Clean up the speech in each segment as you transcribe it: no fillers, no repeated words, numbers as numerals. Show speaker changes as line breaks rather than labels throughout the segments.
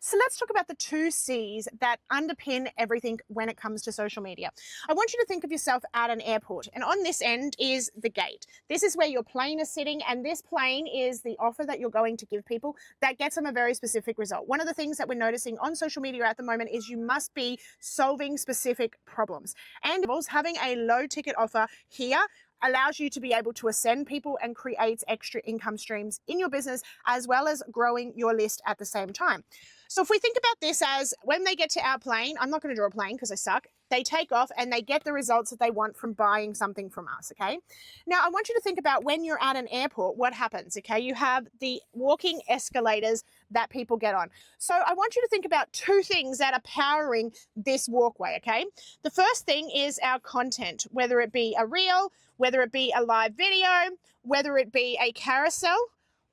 So let's talk about the two C's that underpin everything when it comes to social media. I want you to think of yourself at an airport, and on this end is the gate. This is where your plane is sitting, and this plane is the offer that you're going to give people that gets them a very specific result. One of the things that we're noticing on social media at the moment is you must be solving specific problems. And having a low ticket offer here allows you to be able to ascend people and creates extra income streams in your business, as well as growing your list at the same time. So if we think about this as when they get to our plane, I'm not going to draw a plane because I suck. They take off and they get the results that they want from buying something from us, okay? Now, I want you to think about when you're at an airport, what happens, okay? You have the walking escalators that people get on. So I want you to think about two things that are powering this walkway, okay? The first thing is our content, whether it be a reel, whether it be a live video, whether it be a carousel.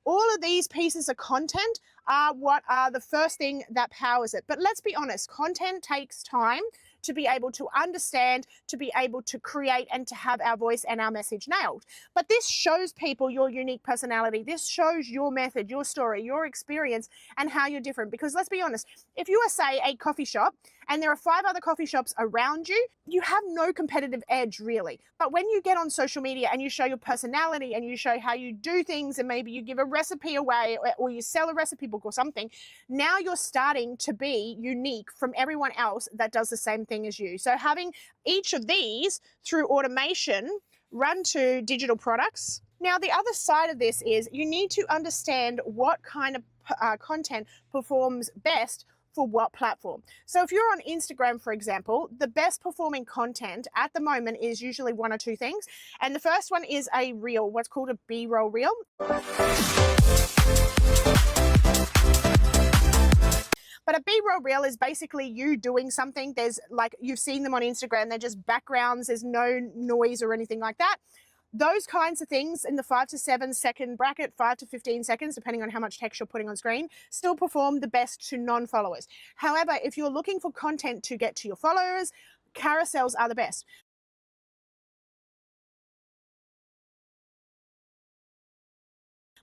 All of these pieces of content are what are the first thing that powers it. But let's be honest, content takes time to be able to understand, to be able to create, and to have our voice and our message nailed. But this shows people your unique personality. This shows your method, your story, your experience, and how you're different. Because let's be honest, if you are, say, a coffee shop and there are 5 other coffee shops around you, you have no competitive edge really. But when you get on social media and you show your personality and you show how you do things, and maybe you give a recipe away or you sell a recipe book or something, now you're starting to be unique from everyone else that does the same thing as you. So having each of these through automation run to digital products. Now, the other side of this is you need to understand what kind of content performs best for what platform. So if you're on Instagram, for example, the best performing content at the moment is usually one or two things. And the first one is a reel, what's called a B-roll reel. But a B-roll reel is basically you doing something. There's like, you've seen them on Instagram, they're just backgrounds, there's no noise or anything like that. Those kinds of things in the 5 to 7 second bracket, 5 to 15 seconds, depending on how much text you're putting on screen, still perform the best to non-followers. However, if you're looking for content to get to your followers, carousels are the best.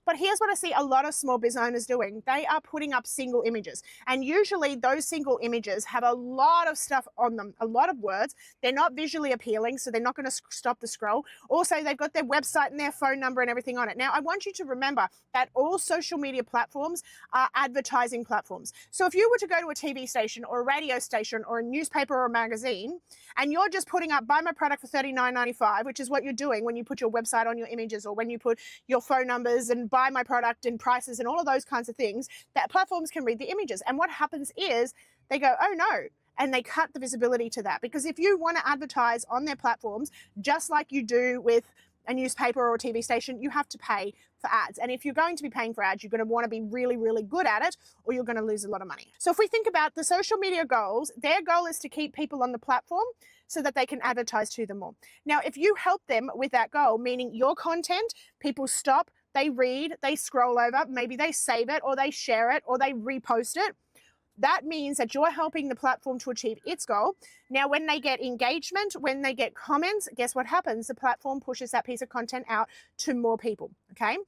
But here's what I see a lot of small business owners doing. They are putting up single images. And usually those single images have a lot of stuff on them, a lot of words. They're not visually appealing, so they're not going to stop the scroll. Also, they've got their website and their phone number and everything on it. Now, I want you to remember that all social media platforms are advertising platforms. So if you were to go to a TV station or a radio station or a newspaper or a magazine, and you're just putting up, buy my product for $39.95, which is what you're doing when you put your website on your images or when you put your phone numbers and buy my product and prices and all of those kinds of things, that platforms can read the images. And what happens is they go, oh no, and they cut the visibility to that. Because if you want to advertise on their platforms, just like you do with a newspaper or a TV station, you have to pay for ads. And if you're going to be paying for ads, you're going to want to be really, really good at it, or you're going to lose a lot of money. So if we think about the social media goals, their goal is to keep people on the platform so that they can advertise to them more. Now, if you help them with that goal, meaning your content, people stop, they read, they scroll over, maybe they save it or they share it or they repost it, that means that you're helping the platform to achieve its goal. Now, when they get engagement, when they get comments, guess what happens? The platform pushes that piece of content out to more people, okay?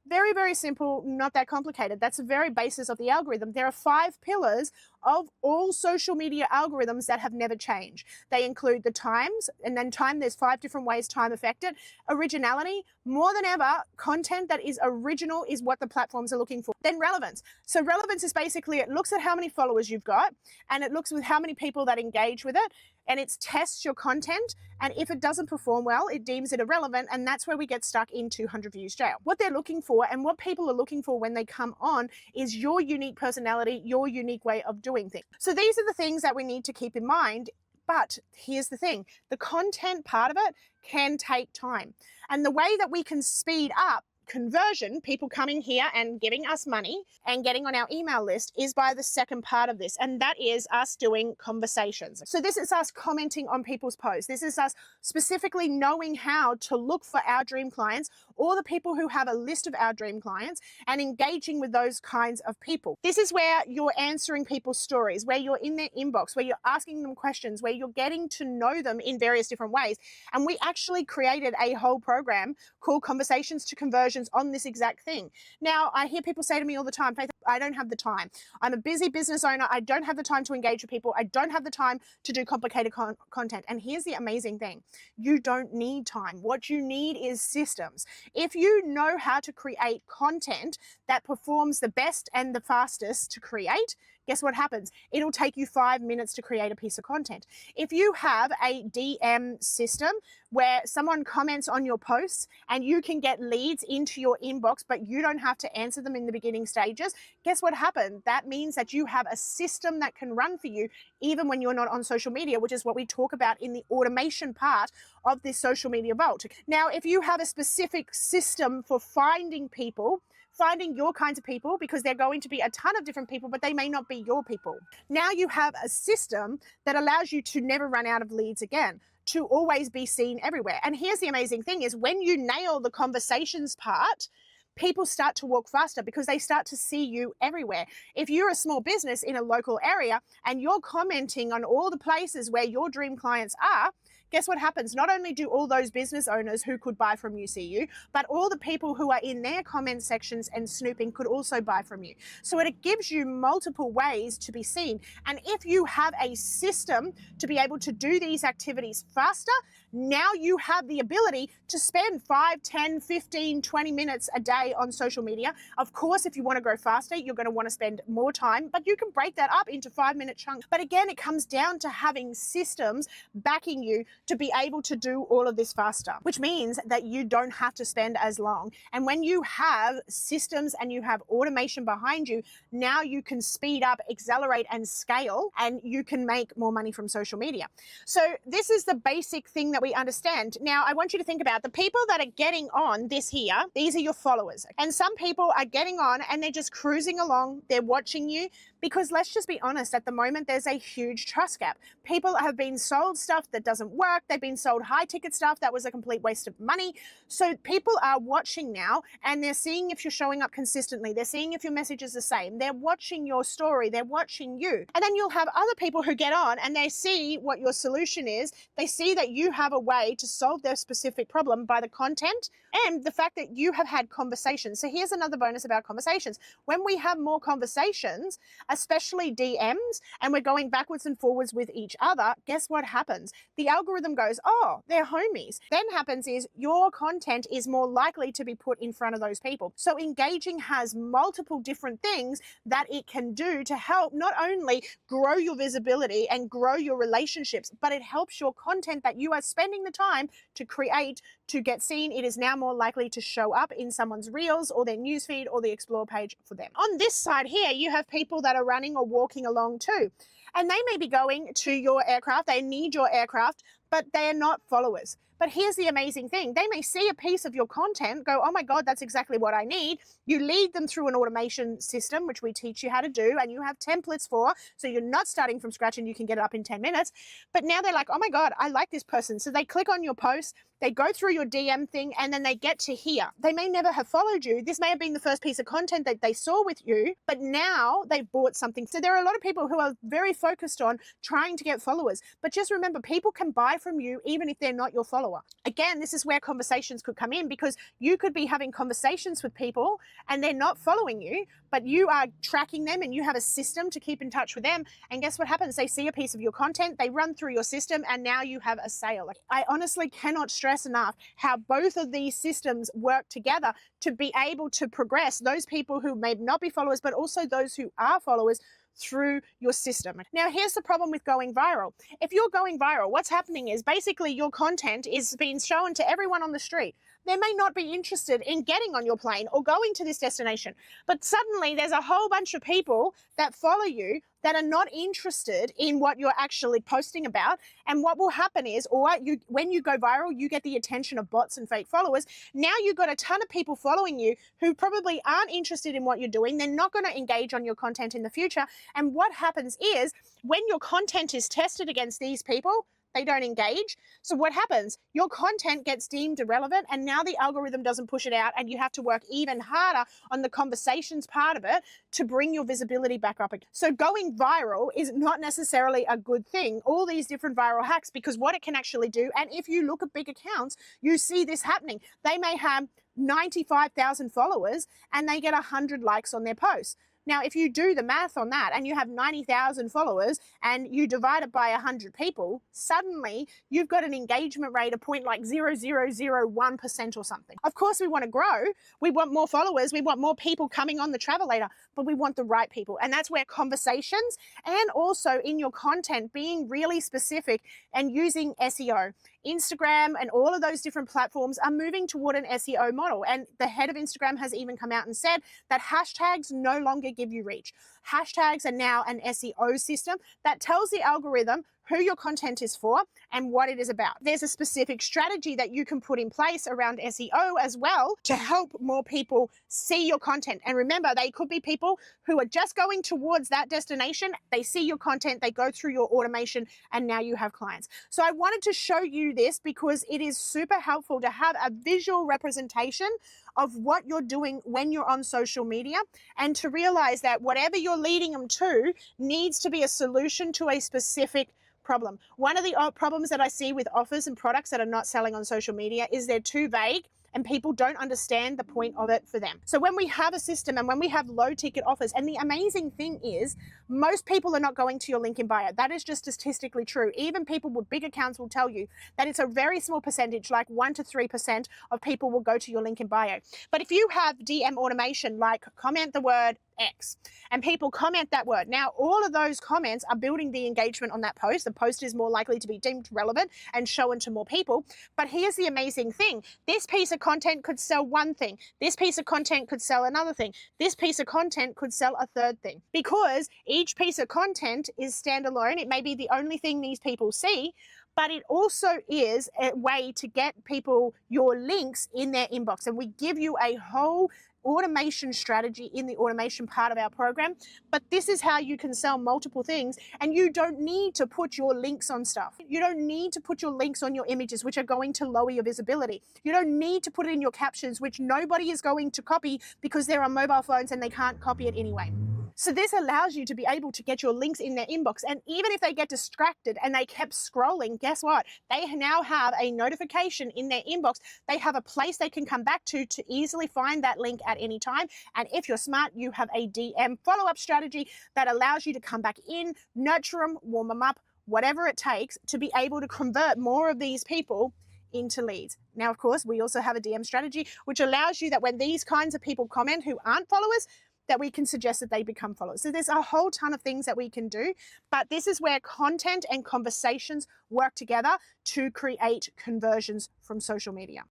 Very, very simple, not that complicated. That's the very basis of the algorithm. There are 5 pillars of all social media algorithms that have never changed. They include the times, and then time, there's 5 different ways time affected. Originality, more than ever, content that is original is what the platforms are looking for. Then relevance. So relevance is basically, it looks at how many followers you've got, and it looks with how many people that engage with it, and it tests your content, and if it doesn't perform well, it deems it irrelevant, and that's where we get stuck in 200 views jail. What they're looking for and what people are looking for when they come on is your unique personality, your unique way of doing things. So these are the things that we need to keep in mind. But here's the thing, the content part of it can take time. And the way that we can speed up conversion, people coming here and giving us money and getting on our email list, is by the second part of this, and that is us doing conversations. So this is us commenting on people's posts. This is us specifically knowing how to look for our dream clients or the people who have a list of our dream clients and engaging with those kinds of people. This is where you're answering people's stories, where you're in their inbox, where you're asking them questions, where you're getting to know them in various different ways. And we actually created a whole program called Conversations to Conversions on this exact thing. Now, I hear people say to me all the time, Faith, I don't have the time. I'm a busy business owner. I don't have the time to engage with people. I don't have the time to do complicated content. And here's the amazing thing. You don't need time. What you need is systems. If you know how to create content that performs the best and the fastest to create, guess what happens? It'll take you 5 minutes to create a piece of content. If you have a DM system where someone comments on your posts and you can get leads into your inbox, but you don't have to answer them in the beginning stages, guess what happens? That means that you have a system that can run for you even when you're not on social media, which is what we talk about in the automation part of this social media vault. Now, if you have a specific system for finding people, finding your kinds of people, because they're going to be a ton of different people, but they may not be your people. Now you have a system that allows you to never run out of leads again, to always be seen everywhere. And here's the amazing thing is when you nail the conversations part, people start to walk faster because they start to see you everywhere. If you're a small business in a local area and you're commenting on all the places where your dream clients are, guess what happens? Not only do all those business owners who could buy from you see you, but all the people who are in their comment sections and snooping could also buy from you. So it gives you multiple ways to be seen. And if you have a system to be able to do these activities faster, now you have the ability to spend 5, 10, 15, 20 minutes a day on social media. Of course, if you want to go faster, you're going to want to spend more time, but you can break that up into 5-minute chunks. But again, it comes down to having systems backing you to be able to do all of this faster, which means that you don't have to spend as long. And when you have systems and you have automation behind you, now you can speed up, accelerate, and scale, and you can make more money from social media. So this is the basic thing that we understand. Now, I want you to think about the people that are getting on this here. These are your followers. And some people are getting on and they're just cruising along. They're watching you because let's just be honest, at the moment, there's a huge trust gap. People have been sold stuff that doesn't work. They've been sold high ticket stuff that was a complete waste of money. So people are watching now and they're seeing if you're showing up consistently. They're seeing if your message is the same. They're watching your story. They're watching you. And then you'll have other people who get on and they see what your solution is. They see that you have a way to solve their specific problem by the content and the fact that you have had conversations. So here's another bonus about conversations. When we have more conversations, especially DMs, and we're going backwards and forwards with each other, guess what happens? The algorithm goes, oh, they're homies. Then happens is your content is more likely to be put in front of those people. So engaging has multiple different things that it can do to help not only grow your visibility and grow your relationships, but it helps your content that you are spending the time to create to get seen. It is now more likely to show up in someone's reels or their newsfeed or the explore page for them. On this side here, you have people that are running or walking along too. And they may be going to your aircraft, they need your aircraft, but they are not followers. But here's the amazing thing. They may see a piece of your content, go, oh my God, that's exactly what I need. You lead them through an automation system, which we teach you how to do, and you have templates for, so you're not starting from scratch and you can get it up in 10 minutes. But now they're like, oh my God, I like this person. So they click on your post, they go through your DM thing, and then they get to here. They may never have followed you. This may have been the first piece of content that they saw with you, but now they've bought something. So there are a lot of people who are very focused on trying to get followers. But just remember, people can buy from you even if they're not your follower. Again, this is where conversations could come in because you could be having conversations with people and they're not following you, but you are tracking them and you have a system to keep in touch with them. And guess what happens? They see a piece of your content, they run through your system, and now you have a sale. I honestly cannot stress enough how both of these systems work together to be able to progress those people who may not be followers, but also those who are followers through your system. Now, here's the problem with going viral. If you're going viral, what's happening is basically your content is being shown to everyone on the street. They may not be interested in getting on your plane or going to this destination, but suddenly there's a whole bunch of people that follow you that are not interested in what you're actually posting about. And what will happen is, when you go viral, you get the attention of bots and fake followers. Now you've got a ton of people following you who probably aren't interested in what you're doing. They're not going to engage on your content in the future. And what happens is when your content is tested against these people, they don't engage. So what happens? Your content gets deemed irrelevant and now the algorithm doesn't push it out and you have to work even harder on the conversations part of it to bring your visibility back up again. So going viral is not necessarily a good thing. All these different viral hacks, because what it can actually do, and if you look at big accounts, you see this happening. They may have 95,000 followers and they get 100 likes on their posts. Now, if you do the math on that and you have 90,000 followers and you divide it by 100 people, suddenly you've got an engagement rate of 0.0001% or something. Of course, we want to grow. We want more followers. We want more people coming on the Travelator, but we want the right people. And that's where conversations and also in your content being really specific and using SEO. Instagram and all of those different platforms are moving toward an SEO model. And the head of Instagram has even come out and said that hashtags no longer give you reach. Hashtags are now an SEO system that tells the algorithm who your content is for and what it is about. There's a specific strategy that you can put in place around SEO as well to help more people see your content. And remember, they could be people who are just going towards that destination. They see your content, they go through your automation, and now you have clients. So I wanted to show you this because it is super helpful to have a visual representation of what you're doing when you're on social media, and to realize that whatever you're leading them to needs to be a solution to a specific problem. One of the problems that I see with offers and products that are not selling on social media is they're too vague and people don't understand the point of it for them. So when we have a system and when we have low ticket offers, and the amazing thing is most people are not going to your link in bio. That is just statistically true. Even people with big accounts will tell you that it's a very small percentage, like 1 to 3% of people will go to your link in bio. But if you have DM automation, like comment the word X, and people comment that word. Now, all of those comments are building the engagement on that post. The post is more likely to be deemed relevant and shown to more people. But here's the amazing thing. This piece of content could sell one thing. This piece of content could sell another thing. This piece of content could sell a third thing. Because each piece of content is standalone. It may be the only thing these people see, but it also is a way to get people your links in their inbox. And we give you a whole automation strategy in the automation part of our program. But this is how you can sell multiple things, and you don't need to put your links on stuff. You don't need to put your links on your images, which are going to lower your visibility. You don't need to put it in your captions, which nobody is going to copy because they're on mobile phones and they can't copy it anyway. So this allows you to be able to get your links in their inbox. And even if they get distracted and they kept scrolling, guess what? They now have a notification in their inbox. They have a place they can come back to easily find that link at any time. And if you're smart, you have a DM follow-up strategy that allows you to come back in, nurture them, warm them up, whatever it takes to be able to convert more of these people into leads. Now, of course, we also have a DM strategy, which allows you that when these kinds of people comment who aren't followers, that we can suggest that they become followers. So there's a whole ton of things that we can do, but this is where content and conversations work together to create conversions from social media.